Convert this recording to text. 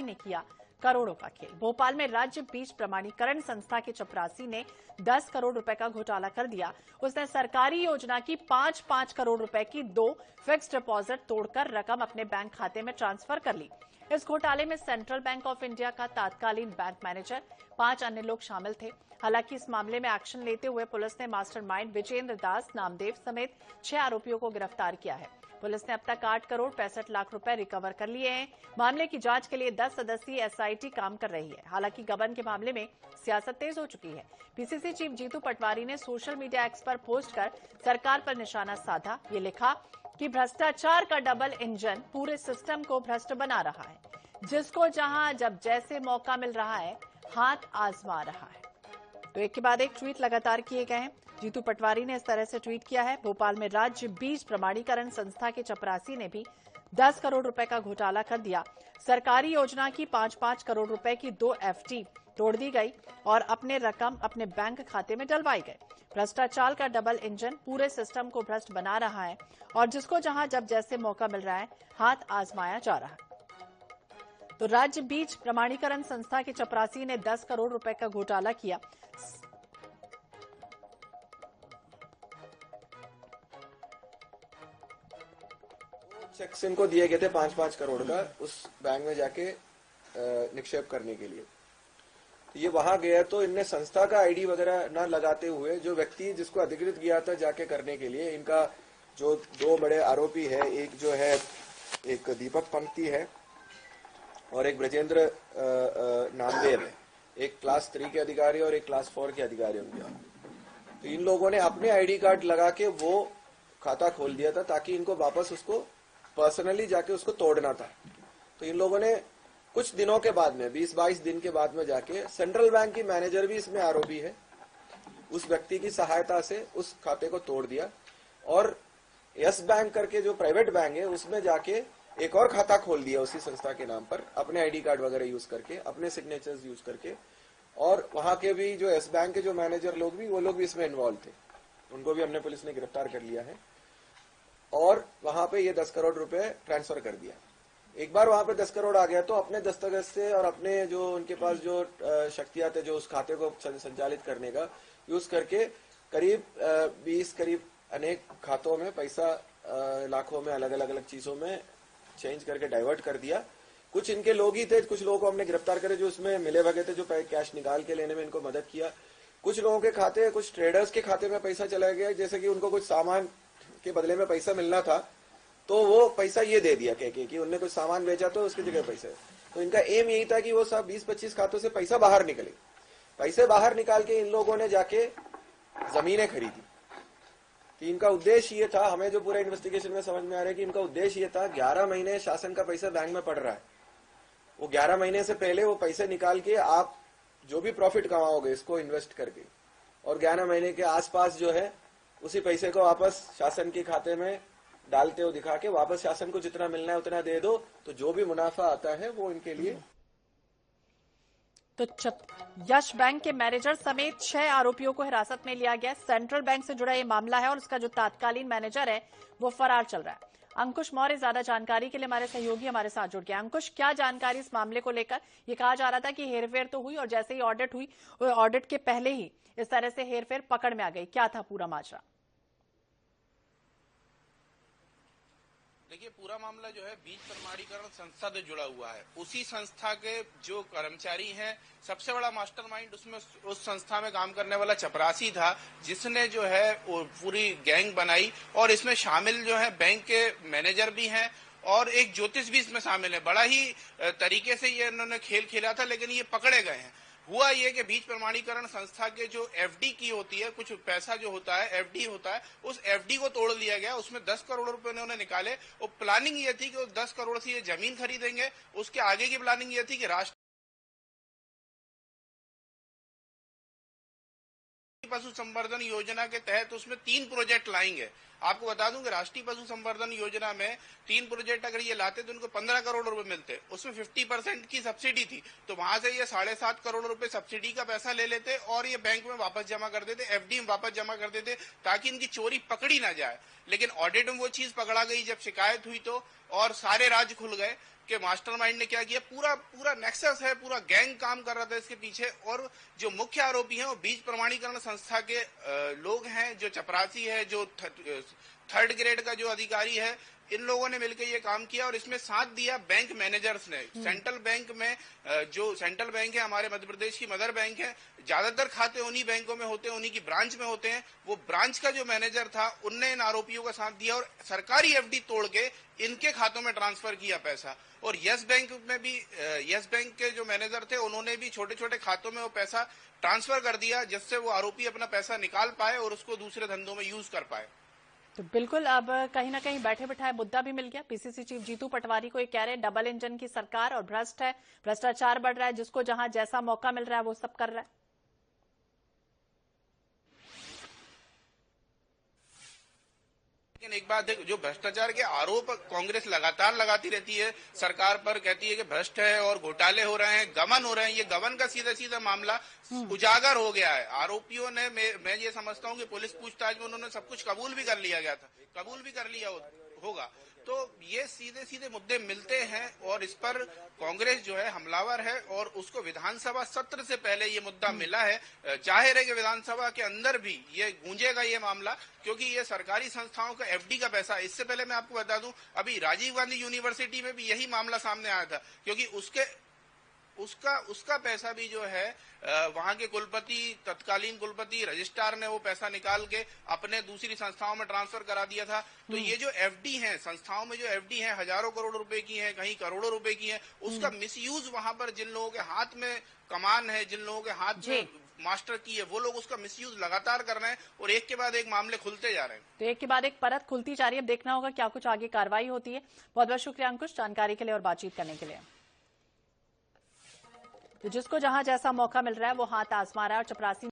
ने किया करोड़ों का खेल। भोपाल में राज्य बीज प्रमाणीकरण संस्था के चपरासी ने 10 करोड़ रुपए का घोटाला कर दिया। उसने सरकारी योजना की 5-5 करोड़ रुपए की 2 फिक्स्ड डिपॉजिट तोड़कर रकम अपने बैंक खाते में ट्रांसफर कर ली। इस घोटाले में सेंट्रल बैंक ऑफ इंडिया का तत्कालीन बैंक मैनेजर 5 अन्य लोग शामिल थे। हालांकि इस मामले में एक्शन लेते हुए पुलिस ने मास्टरमाइंड विजेंद्र दास नामदेव समेत 6 आरोपियों को गिरफ्तार किया है। पुलिस ने अब तक 8 करोड़ 65 लाख रुपए रिकवर कर लिए हैं। मामले की जांच के लिए 10 सदस्यीय एसआईटी काम कर रही है। हालांकि गबन के मामले में सियासत तेज हो चुकी है। पीसीसी चीफ जीतू पटवारी ने सोशल मीडिया एक्स पर पोस्ट कर सरकार पर निशाना साधा। ये लिखा कि भ्रष्टाचार का डबल इंजन पूरे सिस्टम को भ्रष्ट बना रहा है। जिसको जहां जब जैसे मौका मिल रहा है हाथ आजमा रहा है। तो एक के बाद एक ट्वीट लगातार किए गए हैं। जीतू पटवारी ने इस तरह से ट्वीट किया है। भोपाल में राज्य बीज प्रमाणीकरण संस्था के चपरासी ने भी 10 करोड़ रुपए का घोटाला कर दिया। सरकारी योजना की 5-5 करोड़ रुपए की 2 एफडी तोड़ दी गई और अपने रकम अपने बैंक खाते में डलवाई गई। भ्रष्टाचार का डबल इंजन पूरे सिस्टम को भ्रष्ट बना रहा है और जिसको जहां जब जैसे मौका मिल रहा है हाथ आजमाया जा रहा है। तो राज्य बीज प्रमाणीकरण संस्था के चपरासी ने 10 करोड़ रुपए का घोटाला किया। चेक्स इनको दिए गए थे 5-5 करोड़ का उस बैंक में जाके निक्षेप करने के लिए। तो ये वहां गया तो इनने संस्था का आईडी वगैरह न लगाते हुए जो व्यक्ति जिसको अधिकृत किया था जाके करने के लिए, इनका जो 2 बड़े आरोपी है, एक जो है एक दीपक पंक्ति है और एक ब्रजेंद्र नामदेव है, एक क्लास 3 के अधिकारी और एक क्लास 4 के अधिकारी उनके यहाँ। तो इन लोगों ने अपने आईडी कार्ड लगा के वो खाता खोल दिया था ताकि इनको वापस उसको पर्सनली जाके उसको तोड़ना था। तो इन लोगों ने कुछ दिनों के बाद में 20-22 दिन के बाद में जाके सेंट्रल बैंक की मैनेजर भी इसमें आरोपी है, उस व्यक्ति की सहायता से उस खाते को तोड़ दिया और यस बैंक करके जो प्राइवेट बैंक है उसमें जाके एक और खाता खोल दिया उसी संस्था के नाम पर अपने आईडी कार्ड वगैरह यूज करके, अपने सिग्नेचर्स यूज करके। और वहां के भी जो यस बैंक के जो मैनेजर लोग भी, वो लोग भी इसमें इन्वॉल्व थे, उनको भी हमने पुलिस ने गिरफ्तार कर लिया है और वहां पे ये 10 करोड़ रुपए ट्रांसफर कर दिया। एक बार वहां पे 10 करोड़ आ गया तो अपने दस्तखत से और अपने जो उनके पास जो शक्तियां थे जो उस खाते को संचालित करने का यूज करके करीब 20 करीब अनेक खातों में पैसा लाखों में अलग अलग चीजों में चेंज करके डाइवर्ट कर दिया। कुछ इनके लोग ही थे, कुछ लोगों को हमने गिरफ्तार करे जो इसमें मिले भगे थे, जो कैश निकाल के लेने में इनको मदद किया। कुछ लोगों के खाते, कुछ ट्रेडर्स के खाते में पैसा चला गया, जैसे कि उनको कुछ सामान के बदले में पैसा मिलना था तो वो पैसा ये दे दिया कह के कि उनने कुछ सामान बेचा तो उसकी जगह पैसा। तो इनका एम यही था कि वो सब 20-25 खातों से पैसा बाहर निकले। पैसे बाहर निकाल के इन लोगों ने जाके जमीनें खरीदी। तो इनका उद्देश्य ये था, हमें जो पूरा इन्वेस्टिगेशन में समझ में आ रहा है कि इनका उद्देश्य ये था, 11 महीने शासन का पैसा बैंक में पड़ रहा है, वो 11 महीने से पहले वो पैसे निकाल के आप जो भी प्रॉफिट कमाओगे इसको इन्वेस्ट करके और 11 महीने के आसपास जो है उसी पैसे को वापस शासन के खाते में डालते हो दिखा के वापस शासन को जितना मिलना है उतना दे दो, तो जो भी मुनाफा आता है वो इनके लिए। तो यश बैंक के मैनेजर समेत 6 आरोपियों को हिरासत में लिया गया। सेंट्रल बैंक से जुड़ा ये मामला है और उसका जो तत्कालीन मैनेजर है वो फरार चल रहा है। अंकुश मौर्य ज्यादा जानकारी के लिए हमारे सहयोगी हमारे साथ जुड़ गया। अंकुश, क्या जानकारी इस मामले को लेकर? ये कहा जा रहा था कि हेरफेर तो हुई और जैसे ही ऑडिट हुई, ऑडिट के पहले ही इस तरह से हेरफेर पकड़ में आ गई। क्या था पूरा माजरा? देखिए, पूरा मामला जो है बीज प्रमाणीकरण संस्था से जुड़ा हुआ है। उसी संस्था के जो कर्मचारी हैं, सबसे बड़ा मास्टरमाइंड उसमें उस संस्था में काम करने वाला चपरासी था, जिसने जो है वो पूरी गैंग बनाई और इसमें शामिल जो है बैंक के मैनेजर भी हैं और एक ज्योतिष भी इसमें शामिल है। बड़ा ही तरीके से ये इन्होंने खेल खेला था, लेकिन ये पकड़े गए हैं। हुआ ये कि बीज प्रमाणीकरण संस्था के जो एफडी की होती है, कुछ पैसा जो होता है एफडी होता है, उस एफडी को तोड़ लिया गया। उसमें 10 करोड़ रुपए उन्होंने निकाले और प्लानिंग ये थी कि उस 10 करोड़ से ये जमीन खरीदेंगे। उसके आगे की प्लानिंग ये थी कि राष्ट्रीय पशु संवर्धन योजना के तहत उसमें 3 प्रोजेक्ट लाएंगे। आपको बता दूं कि राष्ट्रीय पशु संवर्धन योजना में 3 प्रोजेक्ट अगर ये लाते तो उनको 15 करोड़ रुपए मिलते, उसमें 50% की सब्सिडी थी, तो वहां से ये 7.5 करोड़ रुपए सब्सिडी का पैसा ले लेते और ये बैंक में वापस जमा कर देते, एफडी में वापस जमा कर देते, ताकि इनकी चोरी पकड़ी ना जाए। लेकिन ऑडिट में वो चीज पकड़ा गई जब शिकायत हुई तो, और सारे राज खुल गए कि मास्टरमाइंड ने क्या किया। पूरा नेक्सस है, पूरा गैंग काम कर रहा था इसके पीछे, और जो मुख्य आरोपी हैं वो बीज प्रमाणीकरण संस्था के लोग हैं, जो चपरासी है, जो थर्ड ग्रेड का जो अधिकारी है, इन लोगों ने मिलकर ये काम किया और इसमें साथ दिया बैंक मैनेजर्स ने। सेंट्रल बैंक में जो सेंट्रल बैंक है हमारे मध्य प्रदेश की मदर बैंक है, ज्यादातर खाते उन्हीं बैंकों में होते हैं, उन्हीं की ब्रांच में होते हैं। वो ब्रांच का जो मैनेजर था उनने इन आरोपियों का साथ दिया और सरकारी एफडी तोड़ के इनके खातों में ट्रांसफर किया पैसा। और यस बैंक में भी यस बैंक के जो मैनेजर थे उन्होंने भी छोटे छोटे खातों में वो पैसा ट्रांसफर कर दिया, जिससे वो आरोपी अपना पैसा निकाल पाए और उसको दूसरे धंधों में यूज कर पाए। तो बिल्कुल अब कहीं ना कहीं बैठे बिठाए मुद्दा भी मिल गया। पीसीसी चीफ जीतू पटवारी को ये कह रहे हैं डबल इंजन की सरकार और भ्रष्ट है, भ्रष्टाचार बढ़ रहा है, जिसको जहां जैसा मौका मिल रहा है वो सब कर रहा है। लेकिन एक बात है, जो भ्रष्टाचार के आरोप कांग्रेस लगातार लगाती रहती है सरकार पर, कहती है कि भ्रष्ट है और घोटाले हो रहे हैं, गबन हो रहे हैं, ये गबन का सीधा सीधा मामला उजागर हो गया है। आरोपियों ने, मैं ये समझता हूं कि पुलिस पूछताछ में उन्होंने सब कुछ कबूल भी कर लिया होगा। तो ये सीधे सीधे मुद्दे मिलते हैं और इस पर कांग्रेस जो है हमलावर है और उसको विधानसभा सत्र से पहले ये मुद्दा मिला है। जाहिर है कि विधानसभा के अंदर भी ये गूंजेगा ये मामला, क्योंकि ये सरकारी संस्थाओं का एफडी का पैसा। इससे पहले मैं आपको बता दूं, अभी राजीव गांधी यूनिवर्सिटी में भी यही मामला सामने आया था, क्योंकि उसका पैसा भी जो है वहां के कुलपति, तत्कालीन कुलपति, रजिस्ट्रार ने वो पैसा निकाल के अपने दूसरी संस्थाओं में ट्रांसफर करा दिया था। तो ये जो एफडी है, संस्थाओं में जो एफडी है हजारों करोड़ रुपए की है, कहीं करोड़ों रुपए की है, उसका मिसयूज वहां पर जिन लोगों के हाथ में कमान है, जिन लोगों के हाथ में मास्टर की है, वो लोग उसका मिसयूज लगातार कर रहे हैं और एक के बाद एक मामले खुलते जा रहे हैं। तो एक के बाद एक परत खुलती जा रही है। देखना होगा क्या कुछ आगे कार्रवाई होती है। बहुत बहुत शुक्रिया अंकुश, जानकारी के लिए और बातचीत करने के लिए। तो जिसको जहां जैसा मौका मिल रहा है वो हाथ आजमा रहा है और चपरासी